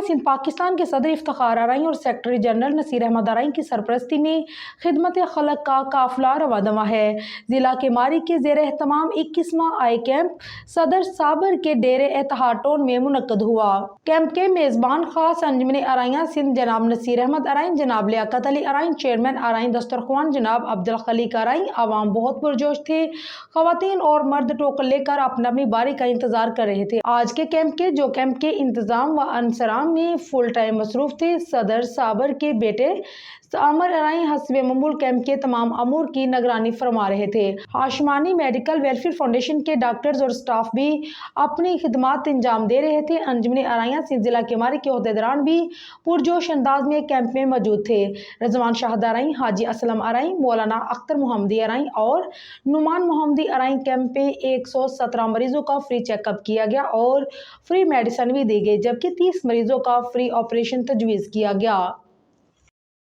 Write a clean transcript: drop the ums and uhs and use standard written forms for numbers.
سندھ پاکستان کے صدر افتخار ارائیں اور سیکرٹری جنرل نصیر احمد ارائیں کی سرپرستی میں خدمت خلق کا قافلہ رواں دواں ہے۔ ضلع کے ماری کے زیر اہتمام 21واں آئی کیمپ صدر صابر کے ڈیرے اتحاد ٹون میں منعقد ہوا۔ کیمپ کے میزبان خاص انجمن ارائیاں سندھ جناب نصیر احمد ارائیں، جناب لیاقت علی ارائیں، چیئرمین ارائیں دسترخوان جناب عبدالخلیق ارائیں۔ عوام بہت پرجوش تھے، خواتین اور مرد ٹوکن لے کر اپنی اپنی باری کا انتظار کر رہے تھے۔ آج کے کیمپ کے انتظام و انصرام میں فل ٹائم مصروف تھے۔ صدر صابر کے بیٹے عامر ارائیں حسب معمول کیمپ کے تمام امور کی نگرانی فرما رہے تھے۔ ہاشمانی میڈیکل ویلفیئر فاؤنڈیشن کے ڈاکٹرز اور سٹاف بھی اپنی خدمات انجام دے رہے تھے۔ انجمن ارائیاں سندھ ضلع کے ماری کے عہدیداران بھی پرجوش انداز میں کیمپ میں موجود تھے۔ رضوان شاہد ارائیں، حاجی اسلم ارائیں، مولانا اختر محمدی ارائیں اور نعمان محمدی ارائیں کیمپ میں 117 مریضوں کا فری چیک اپ کیا گیا اور فری میڈیسن بھی دی گئی، جبکہ 30 مریضوں کا فری آپریشن تجویز کیا گیا۔